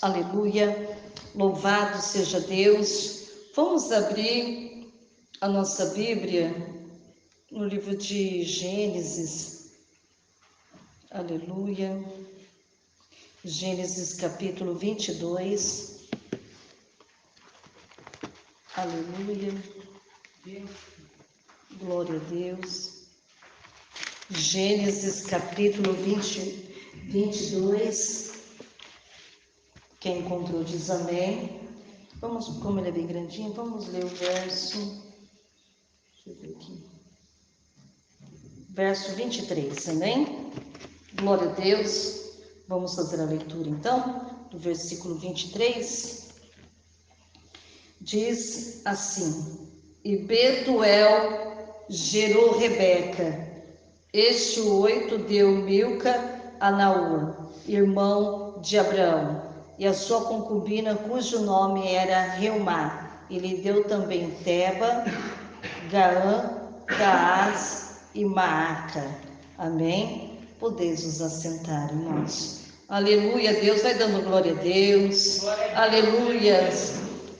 Aleluia, louvado seja Deus. Vamos abrir a nossa Bíblia no livro de Gênesis. Aleluia. Gênesis capítulo 22. Aleluia. Glória a Deus. Gênesis capítulo 22. Quem encontrou diz amém. Vamos, como ele é bem grandinho, vamos ler o verso. Deixa eu ver aqui. Verso 23, amém? Glória a Deus. Vamos fazer a leitura então, do versículo 23. Diz assim: E Betuel gerou Rebeca. Este 8 deu Milca a Naor, irmão de Abraão, e a sua concubina, cujo nome era Reumá, e lhe deu também Teba, Gaã, Taás e Maaca. Amém? Podeis nos assentar, irmãos. Aleluia, Deus vai dando glória a Deus. Aleluia.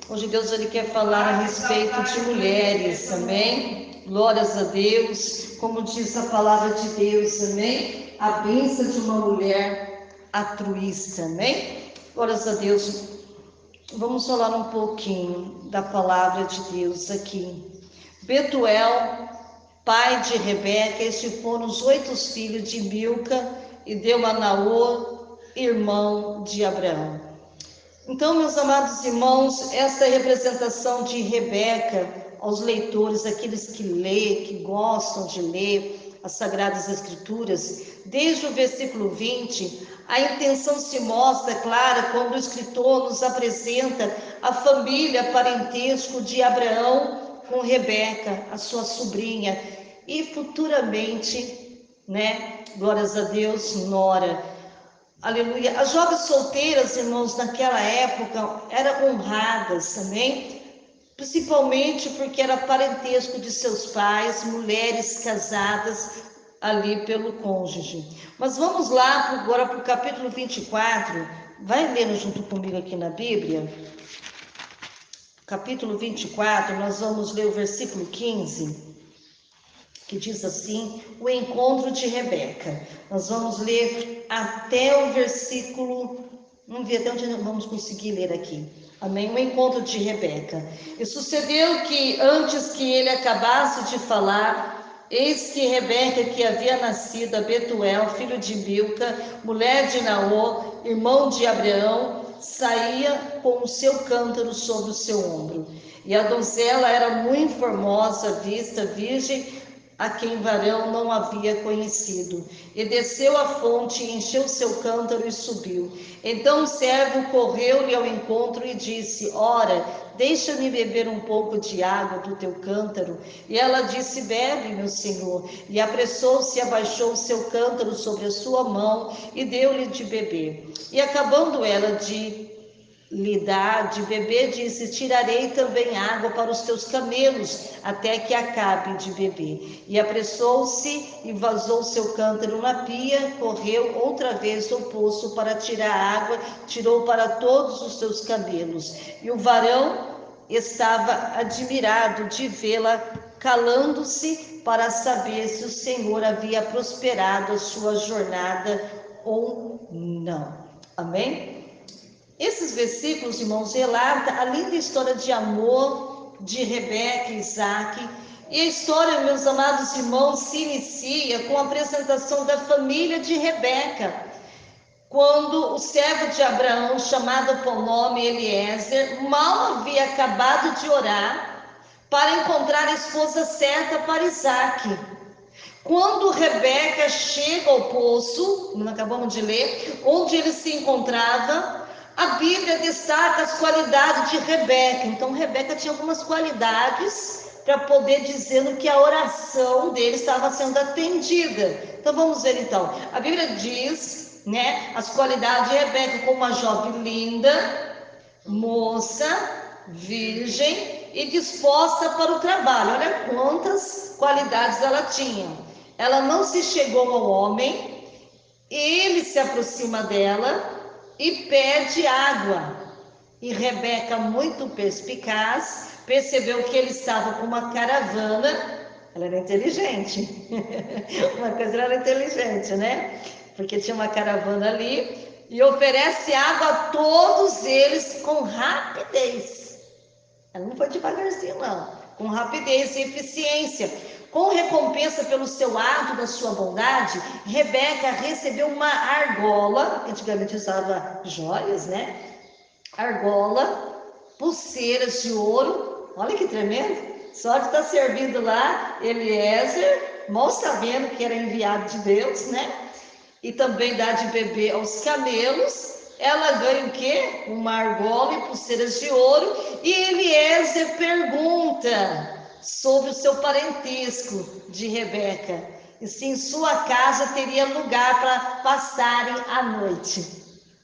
Hoje Deus ele quer falar a respeito de mulheres, amém? Glórias a Deus, como diz a palavra de Deus, amém? A bênção de uma mulher altruísta, amém? Glórias a Deus. Vamos falar um pouquinho da palavra de Deus aqui. Betuel, pai de Rebeca, estes foram os 8 filhos de Milca, e deu a Naor, irmão de Abraão. Então, meus amados irmãos, esta representação de Rebeca aos leitores, aqueles que lêem, que gostam de ler as Sagradas Escrituras, desde o versículo 20, a intenção se mostra clara quando o escritor nos apresenta a família, parentesco de Abraão com Rebeca, a sua sobrinha, e futuramente, glórias a Deus, nora. Aleluia. As jovens solteiras, irmãos, naquela época eram honradas também, principalmente porque era parentesco de seus pais, mulheres casadas ali pelo cônjuge. Mas vamos lá agora para o capítulo 24, vai lendo junto comigo aqui na Bíblia. Capítulo 24, nós vamos ler o versículo 15, que diz assim: o encontro de Rebeca. Nós vamos ler até o versículo, vamos ver até onde vamos conseguir ler aqui. Amém? O encontro de Rebeca. E sucedeu que, antes que ele acabasse de falar, eis que Rebeca, que havia nascido a Betuel, filho de Milca, mulher de Naor, irmão de Abraão, saía com o seu cântaro sobre o seu ombro. E a donzela era muito formosa, vista, virgem, a quem varão não havia conhecido. E desceu à fonte, encheu seu cântaro e subiu. Então o servo correu-lhe ao encontro e disse: ora, deixa-me beber um pouco de água do teu cântaro. E ela disse: bebe, meu senhor. E apressou-se e abaixou o seu cântaro sobre a sua mão e deu-lhe de beber. E acabando ela de lhe dar de beber, disse: tirarei também água para os teus camelos, até que acabe de beber. E apressou-se e vazou seu cântaro na pia, correu outra vez ao poço para tirar água, tirou para todos os seus camelos. E o varão estava admirado de vê-la, calando-se para saber se o Senhor havia prosperado a sua jornada ou não. Amém? Esses versículos, irmãos, relatam a linda história de amor de Rebeca e Isaac. E a história, meus amados irmãos, se inicia com a apresentação da família de Rebeca, quando o servo de Abraão, chamado por nome Eliezer, mal havia acabado de orar para encontrar a esposa certa para Isaac. Quando Rebeca chega ao poço, não acabamos de ler, onde ele se encontrava, a Bíblia destaca as qualidades de Rebeca. Então, Rebeca tinha algumas qualidades para poder dizer que a oração dele estava sendo atendida. Então, vamos ver então. A Bíblia diz, as qualidades de Rebeca como uma jovem linda, moça, virgem e disposta para o trabalho. Olha quantas qualidades ela tinha. Ela não se chegou ao homem, ele se aproxima dela, e pede água. E Rebeca, muito perspicaz, percebeu que ele estava com uma caravana. Ela era inteligente. Uma coisa, ela era inteligente, né? Porque tinha uma caravana ali e oferece água a todos eles com rapidez. Ela não foi devagarzinho, não. Com rapidez e eficiência. Com recompensa pelo seu ato, da sua bondade, Rebeca recebeu uma argola, antigamente usava joias, né? Argola, pulseiras de ouro. Olha que tremendo. Só de estar servindo lá Eliezer, mal sabendo que era enviado de Deus, né? E também dá de beber aos camelos. Ela ganha o quê? Uma argola e pulseiras de ouro. E Eliezer pergunta sobre o seu parentesco de Rebeca. E se em sua casa teria lugar para passarem a noite.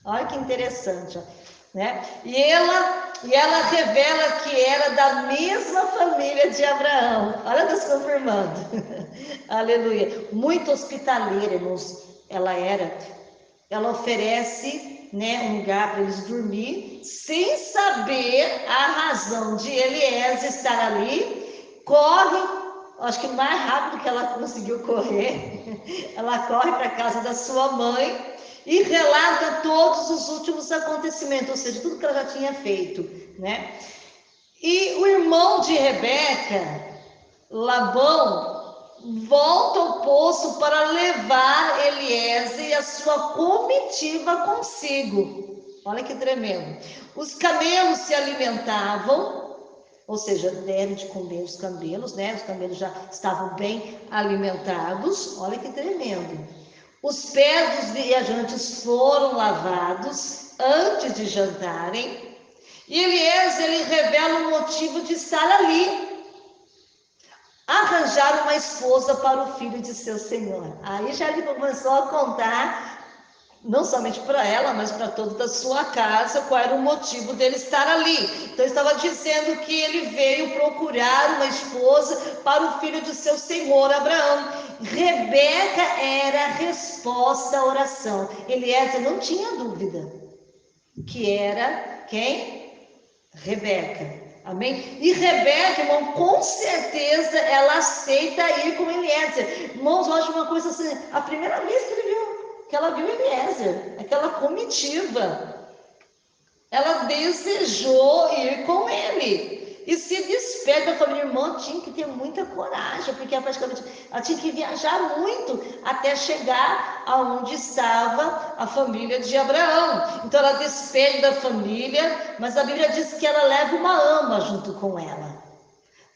Olha que interessante, ó, né? E ela revela que era da mesma família de Abraão. Olha Deus confirmando. Aleluia. Muito hospitaleira, irmãos. Ela oferece, né, um lugar para eles dormir, sem saber a razão de Eliezer estar ali. Corre, acho que mais rápido que ela conseguiu correr, ela corre para a casa da sua mãe e relata todos os últimos acontecimentos, ou seja, tudo que ela já tinha feito, né? E o irmão de Rebeca, Labão, volta ao poço para levar Eliezer e a sua comitiva consigo. Olha que tremendo. Os camelos se alimentavam, ou seja, deram de comer os camelos, né? Os camelos já estavam bem alimentados. Olha que tremendo. Os pés dos viajantes foram lavados antes de jantarem. E Eliezer, ele revela o motivo de estar ali. Arranjar uma esposa para o filho de seu senhor. Aí já ele começou a contar, não somente para ela, mas para toda a sua casa, qual era o motivo dele estar ali. Então estava dizendo que ele veio procurar uma esposa para o filho de seu senhor Abraão. Rebeca era a resposta à oração. Eliezer não tinha dúvida que era quem? Rebeca. Amém? E Rebeca, irmão, com certeza ela aceita ir com Eliezer. Irmãos, eu acho uma coisa assim, a primeira vez que ela viu Eliezer, aquela comitiva, ela desejou ir com ele. E se despede da família. Irmã, tinha que ter muita coragem, porque praticamente ela tinha que viajar muito até chegar aonde estava a família de Abraão. Então ela despede da família, mas a Bíblia diz que ela leva uma ama junto com ela.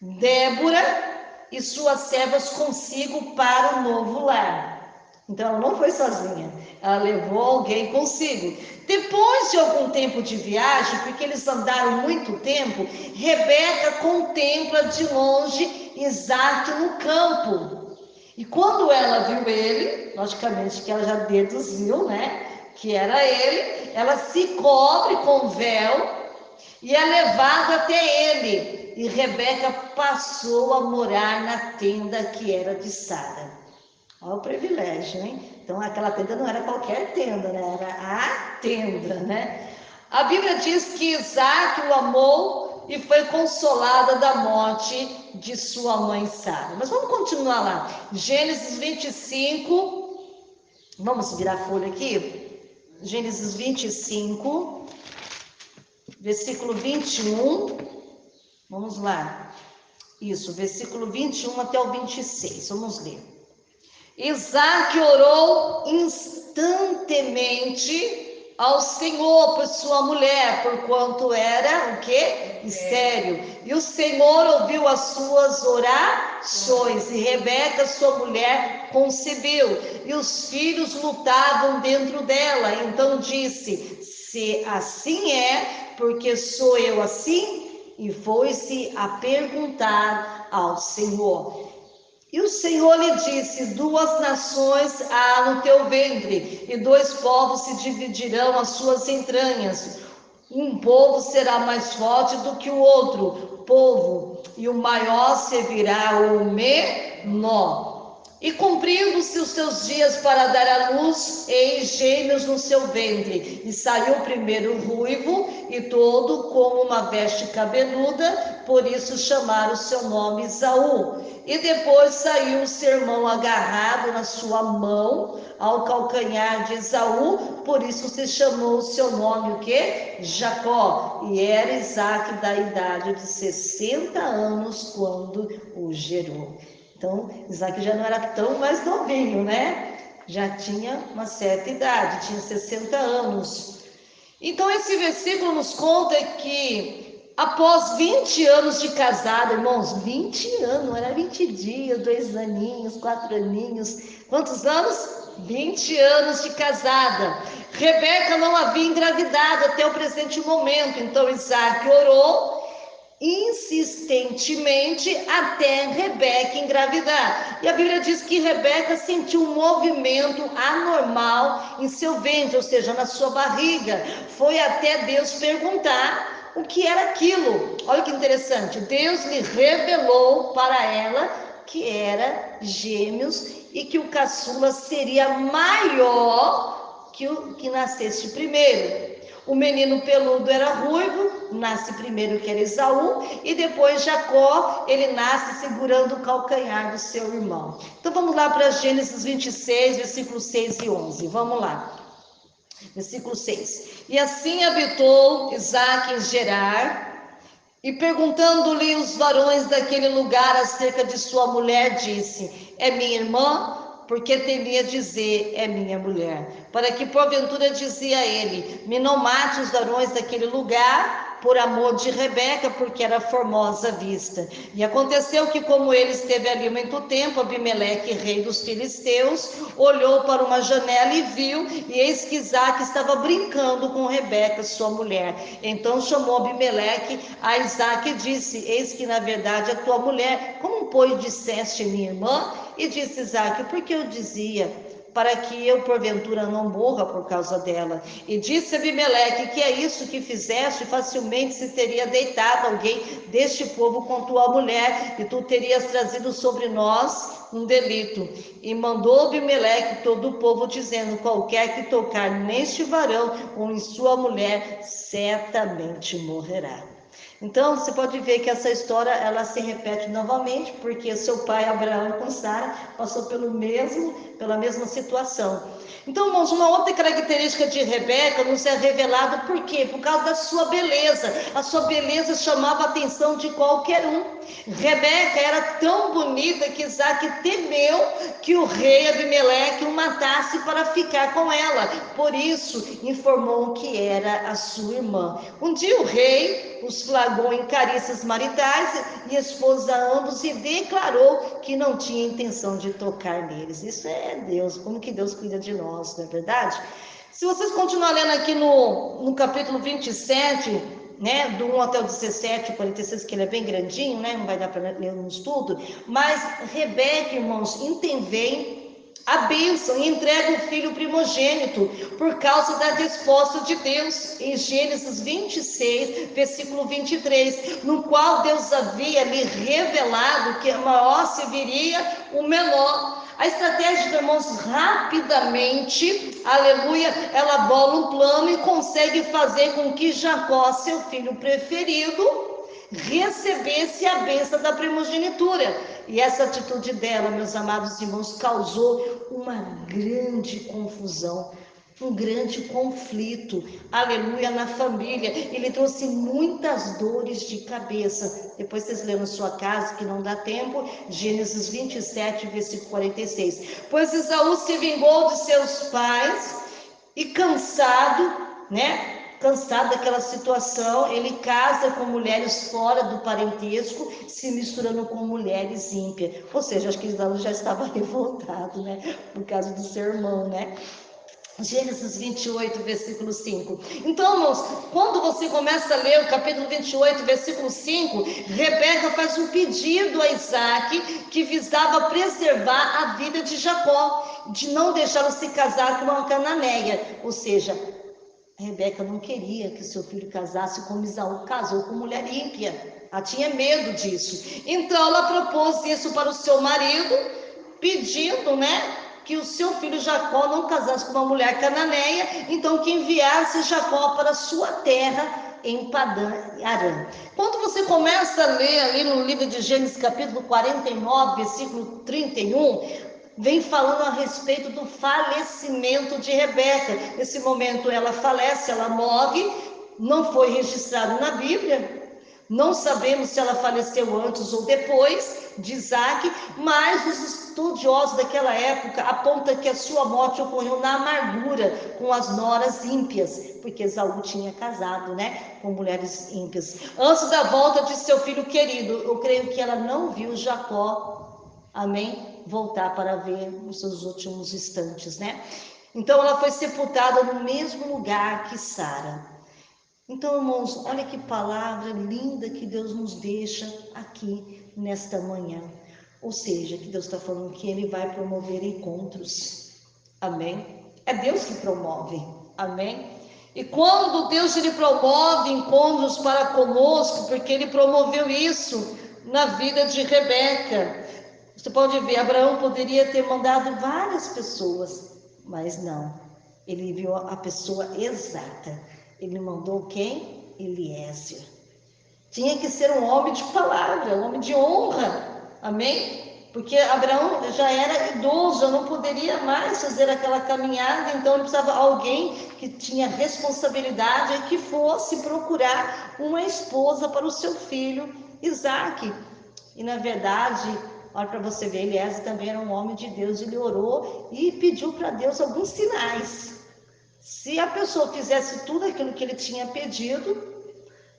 Débora e suas servas consigo para o novo lar. Então ela não foi sozinha, ela levou alguém consigo. Depois de algum tempo de viagem, porque eles andaram muito tempo, Rebeca contempla de longe Isaac no campo. E quando ela viu ele, logicamente que ela já deduziu, né, que era ele, ela se cobre com véu e é levada até ele. E Rebeca passou a morar na tenda que era de Sara. Olha o privilégio, hein? Então aquela tenda não era qualquer tenda, né? Era a tenda, né? A Bíblia diz que Isaac o amou e foi consolada da morte de sua mãe Sara. Mas vamos continuar lá. Gênesis 25. Vamos virar a folha aqui? Gênesis 25, versículo 21. Vamos lá. Isso, versículo 21 até o 26. Vamos ler. Isaac orou instantemente ao Senhor por sua mulher, porquanto era o quê? Estéril. E o Senhor ouviu as suas orações, e Rebeca, sua mulher, concebeu, e os filhos lutavam dentro dela. Então disse: se assim é, porque sou eu assim? E foi-se a perguntar ao Senhor. E o Senhor lhe disse: duas nações há no teu ventre, e dois povos se dividirão as suas entranhas. Um povo será mais forte do que o outro povo, e o maior servirá ao menor. E cumprindo-se os seus dias para dar à luz, eis gêmeos no seu ventre. E saiu primeiro ruivo e todo como uma veste cabeluda, por isso chamaram o seu nome Esaú. E depois saiu o seu irmão agarrado na sua mão ao calcanhar de Esaú, por isso se chamou o seu nome o quê? Jacó. E era Isaque da idade de 60 anos quando o gerou. Então, Isaac já não era tão mais novinho, né? Já tinha uma certa idade, tinha 60 anos. Então, esse versículo nos conta que após 20 anos de casado, irmãos, 20 anos, não era 20 dias, 2 aninhos, 4 aninhos, quantos anos? 20 anos de casada. Rebeca não havia engravidado até o presente momento, então Isaac orou insistentemente até Rebeca engravidar. E a Bíblia diz que Rebeca sentiu um movimento anormal em seu ventre, ou seja, na sua barriga. Foi até Deus perguntar o que era aquilo. Olha que interessante. Deus lhe revelou para ela que era gêmeos e que o caçula seria maior que o que nascesse primeiro. O menino peludo era ruivo, nasce primeiro que era Esaú, e depois Jacó, ele nasce segurando o calcanhar do seu irmão. Então vamos lá para Gênesis 26, versículos 6 e 11. Vamos lá. Versículo 6. E assim habitou Isaque em Gerar, e perguntando-lhe os varões daquele lugar acerca de sua mulher, disse: é minha irmã? Porque temia dizer, é minha mulher. Para que porventura dizia ele: me não mate os varões daquele lugar, por amor de Rebeca, porque era formosa à vista. E aconteceu que, como ele esteve ali muito tempo, Abimeleque, rei dos filisteus, olhou para uma janela e viu, e eis que Isaque estava brincando com Rebeca, sua mulher. Então chamou Abimeleque a Isaque e disse: eis que na verdade a tua mulher, como pois disseste minha irmã? E disse Isaque: porque eu dizia, para que eu porventura não morra por causa dela. E disse Abimeleque: que é isso que fizeste? Facilmente se teria deitado alguém deste povo com tua mulher, e tu terias trazido sobre nós um delito. E mandou Abimeleque todo o povo, dizendo: qualquer que tocar neste varão ou em sua mulher, certamente morrerá. Então, você pode ver que essa história, ela se repete novamente, porque seu pai Abraão com Sara passou pela mesma situação. Então, irmãos, uma outra característica de Rebeca nos é revelada, por quê? Por causa da sua beleza. A sua beleza chamava a atenção de qualquer um. Rebeca era tão bonita que Isaque temeu que o rei Abimeleque o matasse para ficar com ela. Por isso, informou que era a sua irmã. Um dia o rei os flagrou em carícias maritais e expôs a ambos e declarou que não tinha intenção de tocar neles. Isso é Deus, como que Deus cuida de nós, não é verdade? Se vocês continuarem lendo aqui no capítulo 27, né, do 1 até o 17, 46, que ele é bem grandinho, né, não vai dar para ler um estudo, mas Rebeca, irmãos, intervém a bênção e entrega o filho primogênito por causa da resposta de Deus em Gênesis 26, versículo 23, no qual Deus havia lhe revelado que a maior se viria o menor. A estratégia, irmãos, rapidamente, aleluia, ela bola um plano e consegue fazer com que Jacó, seu filho preferido, recebesse a bênção da primogenitura. E essa atitude dela, meus amados irmãos, causou uma grande confusão, um grande conflito, aleluia, na família. Ele trouxe muitas dores de cabeça. Depois vocês lêem na sua casa, que não dá tempo, Gênesis 27, versículo 46. Pois Esaú se vingou de seus pais e cansado, né? Cansado daquela situação, ele casa com mulheres fora do parentesco, se misturando com mulheres ímpias. Ou seja, acho que Esaú já estava revoltado, né? Por causa do seu irmão, né? Gênesis 28, versículo 5. Então, irmãos, quando você começa a ler o capítulo 28, versículo 5, Rebeca faz um pedido a Isaque que visava preservar a vida de Jacó, de não deixá-lo se casar com uma cananeia. Ou seja, Rebeca não queria que seu filho casasse como Esaú casou com mulher ímpia. Ela tinha medo disso. Então ela propôs isso para o seu marido, pedindo, né, que o seu filho Jacó não casasse com uma mulher cananeia, então que enviasse Jacó para a sua terra em Padã Arã. Quando você começa a ler ali no livro de Gênesis, capítulo 49, versículo 31, vem falando a respeito do falecimento de Rebeca. Nesse momento ela falece, ela morre, não foi registrado na Bíblia. Não sabemos se ela faleceu antes ou depois de Isaac, mas os estudiosos daquela época apontam que a sua morte ocorreu na amargura com as noras ímpias, porque Esaú tinha casado, né, com mulheres ímpias. Antes da volta de seu filho querido, eu creio que ela não viu Jacó, amém, voltar para ver os seus últimos instantes, né? Então ela foi sepultada no mesmo lugar que Sara. Então, irmãos, olha que palavra linda que Deus nos deixa aqui nesta manhã. Ou seja, que Deus está falando que Ele vai promover encontros. Amém? É Deus que promove. Amém? E quando Deus Ele promove encontros para conosco, porque Ele promoveu isso na vida de Rebeca. Você pode ver, Abraão poderia ter mandado várias pessoas, mas não. Ele viu a pessoa exata. Ele mandou quem? Eliezer. Tinha que ser um homem de palavra, um homem de honra. Amém? Porque Abraão já era idoso, já não poderia mais fazer aquela caminhada, então ele precisava de alguém que tinha responsabilidade e que fosse procurar uma esposa para o seu filho Isaque. E na verdade, olha para você ver, Eliezer também era um homem de Deus, ele orou e pediu para Deus alguns sinais. Se a pessoa fizesse tudo aquilo que ele tinha pedido,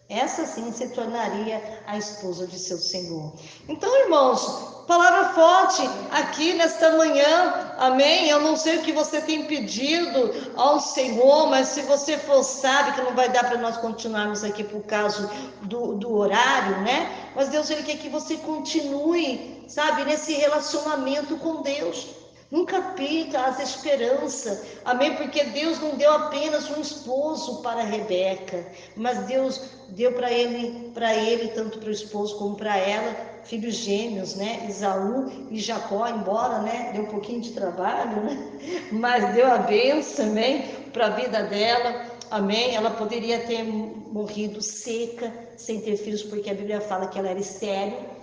essa sim se tornaria a esposa de seu Senhor. Então, irmãos, palavra forte aqui nesta manhã, amém? Eu não sei o que você tem pedido ao Senhor, mas se você for, sabe que não vai dar para nós continuarmos aqui por causa do horário, né? Mas Deus, Ele quer que você continue, sabe, nesse relacionamento com Deus. Nunca perca as esperanças, amém? Porque Deus não deu apenas um esposo para Rebeca, mas Deus deu para ele, tanto para o esposo como para ela, filhos gêmeos, né? Esaú e Jacó, embora, né, deu um pouquinho de trabalho, né? Mas deu a bênção, amém? Para a vida dela, amém? Ela poderia ter morrido seca, sem ter filhos, porque a Bíblia fala que ela era estéril.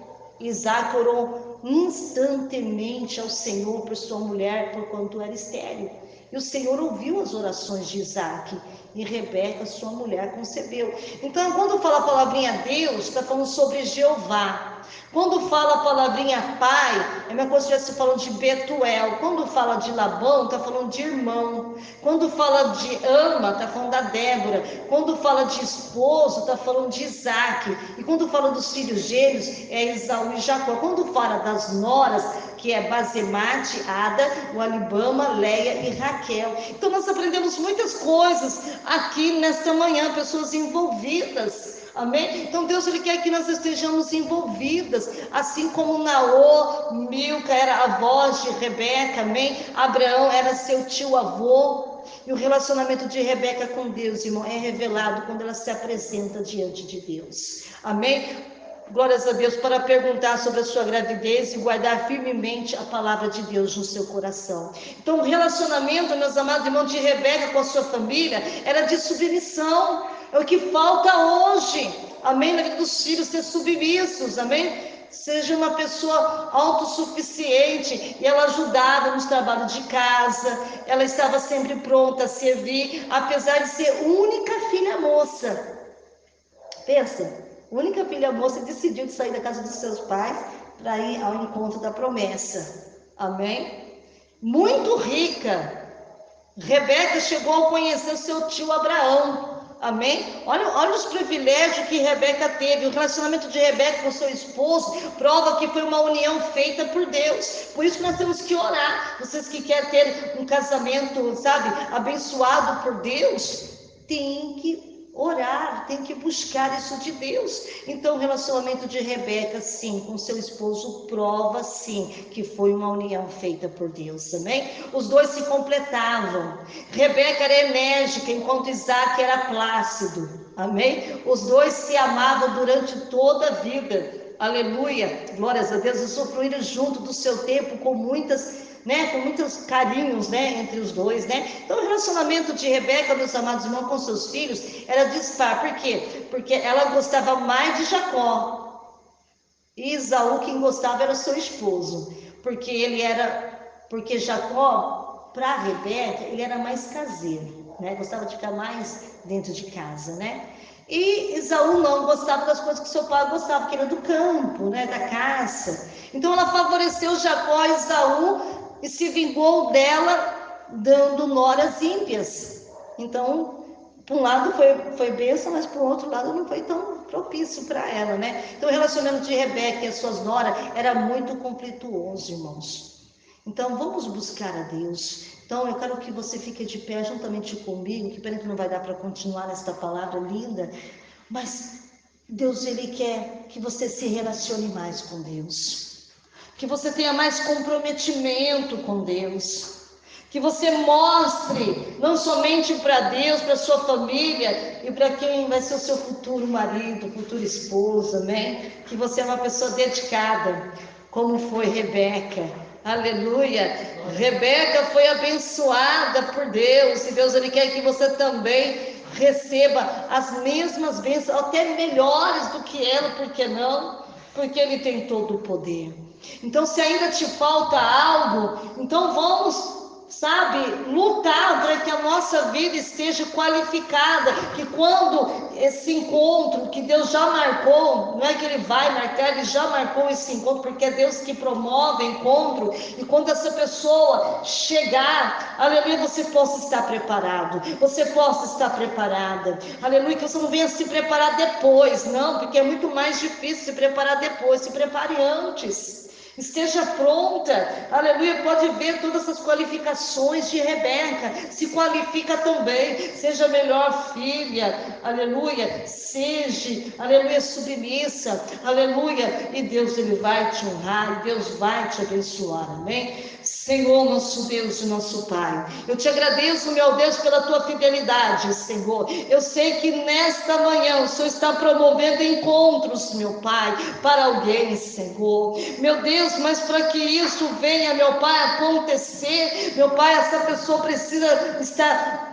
Isaac orou instantaneamente ao Senhor por sua mulher, porquanto era estéril. E o Senhor ouviu as orações de Isaac, e Rebeca, sua mulher, concebeu. Então, quando fala a palavrinha Deus, está falando sobre Jeová. Quando fala a palavrinha pai, é a mesma coisa se estivesse falando de Betuel. Quando fala de Labão, está falando de irmão. Quando fala de Ama, está falando da Débora. Quando fala de esposo, está falando de Isaac. E quando fala dos filhos gêmeos, é Esaú e Jacó. Quando fala das noras, que é Basemate, Ada, o Alibama, Leia e Raquel. Então nós aprendemos muitas coisas aqui nesta manhã, pessoas envolvidas. Amém? Então Deus, Ele quer que nós estejamos envolvidas, assim como Naô, Milca era avó de Rebeca, amém? Abraão era seu tio-avô. E o relacionamento de Rebeca com Deus, irmão, é revelado quando ela se apresenta diante de Deus. Amém? Glórias a Deus, para perguntar sobre a sua gravidez e guardar firmemente a palavra de Deus no seu coração. Então, o relacionamento, meus amados irmãos, de Rebeca com a sua família era de submissão. É o que falta hoje, amém? Na vida dos filhos, ser submissos, amém? Seja uma pessoa autossuficiente, e ela ajudava nos trabalhos de casa, ela estava sempre pronta a servir, apesar de ser única filha moça. Pensa, única filha moça decidiu de sair da casa dos seus pais para ir ao encontro da promessa, amém? Muito rica, Rebeca chegou a conhecer o seu tio Abraão, amém? Olha os privilégios que Rebeca teve. O relacionamento de Rebeca com seu esposo prova que foi uma união feita por Deus. Por isso que nós temos que orar. Vocês que querem ter um casamento, sabe, abençoado por Deus, tem que orar, tem que buscar isso de Deus. Então o relacionamento de Rebeca, sim, com seu esposo, prova sim que foi uma união feita por Deus, amém? Os dois se completavam. Rebeca era enérgica, enquanto Isaac era plácido, amém? Os dois se amavam durante toda a vida, aleluia, glórias a Deus, usufruíram junto do seu tempo com muitos carinhos, entre os dois, Então, o relacionamento de Rebeca, meus amados irmãos, com seus filhos, era dispar. Por quê? Porque ela gostava mais de Jacó. E Esaú, quem gostava era o seu esposo. Porque Jacó, para Rebeca, ele era mais caseiro, Gostava de ficar mais dentro de casa, E Esaú não gostava das coisas que seu pai gostava, que era do campo, da caça. Então ela favoreceu Jacó a Esaú e se vingou dela, dando noras ímpias. Então, por um lado foi bênção, mas por outro lado não foi tão propício para ela, Então, o relacionamento de Rebeca e as suas noras era muito conflituoso, irmãos. Então, vamos buscar a Deus. Então, eu quero que você fique de pé juntamente comigo, que pena que não vai dar para continuar nesta palavra linda, mas Deus, Ele quer que você se relacione mais com Deus. Que você tenha mais comprometimento com Deus, que você mostre, não somente para Deus, para sua família e para quem vai ser o seu futuro marido, futura esposa, Que você é uma pessoa dedicada, como foi Rebeca, aleluia. Rebeca foi abençoada por Deus, e Deus, Ele quer que você também receba as mesmas bênçãos, até melhores do que ela, por que não? Porque Ele tem todo o poder. Então, se ainda te falta algo, então vamos, lutar para que a nossa vida esteja qualificada, que quando esse encontro que Deus já marcou, não é que Ele vai marcar, Ele já marcou esse encontro, porque é Deus que promove o encontro, e quando essa pessoa chegar, aleluia, você possa estar preparado, você possa estar preparada, aleluia, que você não venha se preparar depois, não, porque é muito mais difícil se preparar depois, se prepare antes. Esteja pronta, aleluia, pode ver todas essas qualificações de Rebeca, se qualifica também, seja melhor filha, aleluia, seja, aleluia, submissa, aleluia, e Deus, Ele vai te honrar, e Deus vai te abençoar, amém? Senhor, nosso Deus e nosso Pai, eu te agradeço, meu Deus, pela tua fidelidade, Senhor. Eu sei que nesta manhã o Senhor está promovendo encontros, meu Pai, para alguém, Senhor. Meu Deus, mas para que isso venha, meu Pai, acontecer, meu Pai, essa pessoa precisa estar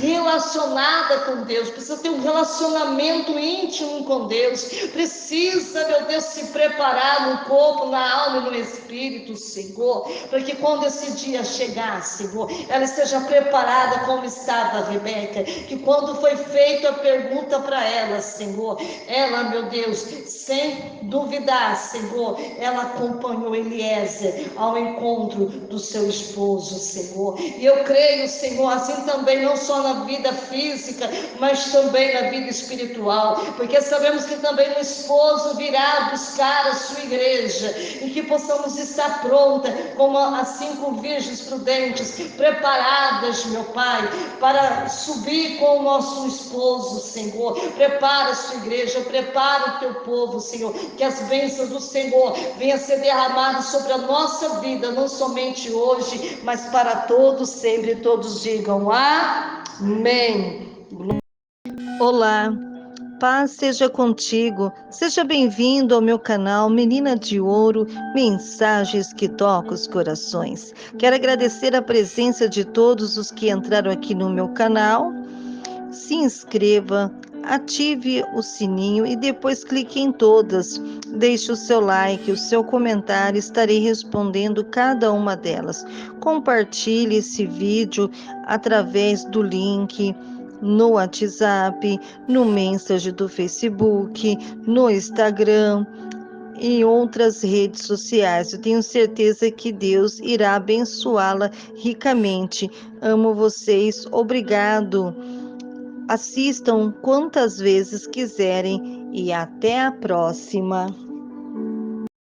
relacionada com Deus, precisa ter um relacionamento íntimo com Deus, precisa, meu Deus, se preparar no corpo, na alma e no espírito, Senhor, para que quando esse dia chegar, Senhor, ela esteja preparada como estava a Rebeca, que quando foi feita a pergunta para ela, Senhor, ela, meu Deus, sem duvidar, Senhor, ela acompanhou Eliezer ao encontro do seu esposo, Senhor, e eu creio, Senhor, assim também, não só na vida física, mas também na vida espiritual, porque sabemos que também o esposo virá buscar a sua igreja, e que possamos estar pronta, como as 5 virgens prudentes, preparadas, meu Pai, para subir com o nosso esposo, Senhor. Prepara a sua igreja, prepara o teu povo, Senhor, que as bênçãos do Senhor venham a ser derramadas sobre a nossa vida, não somente hoje, mas para todos sempre. Todos digam amém. Olá, paz seja contigo, seja bem-vindo ao meu canal Menina de Ouro, mensagens que tocam os corações. Quero agradecer a presença de todos os que entraram aqui no meu canal. Se inscreva, ative o sininho e depois clique em todas. Deixe o seu like, o seu comentário, estarei respondendo cada uma delas. Compartilhe esse vídeo através do link no WhatsApp, no Messenger do Facebook, no Instagram e outras redes sociais. Eu tenho certeza que Deus irá abençoá-la ricamente. Amo vocês. Obrigado. Assistam quantas vezes quiserem e até a próxima.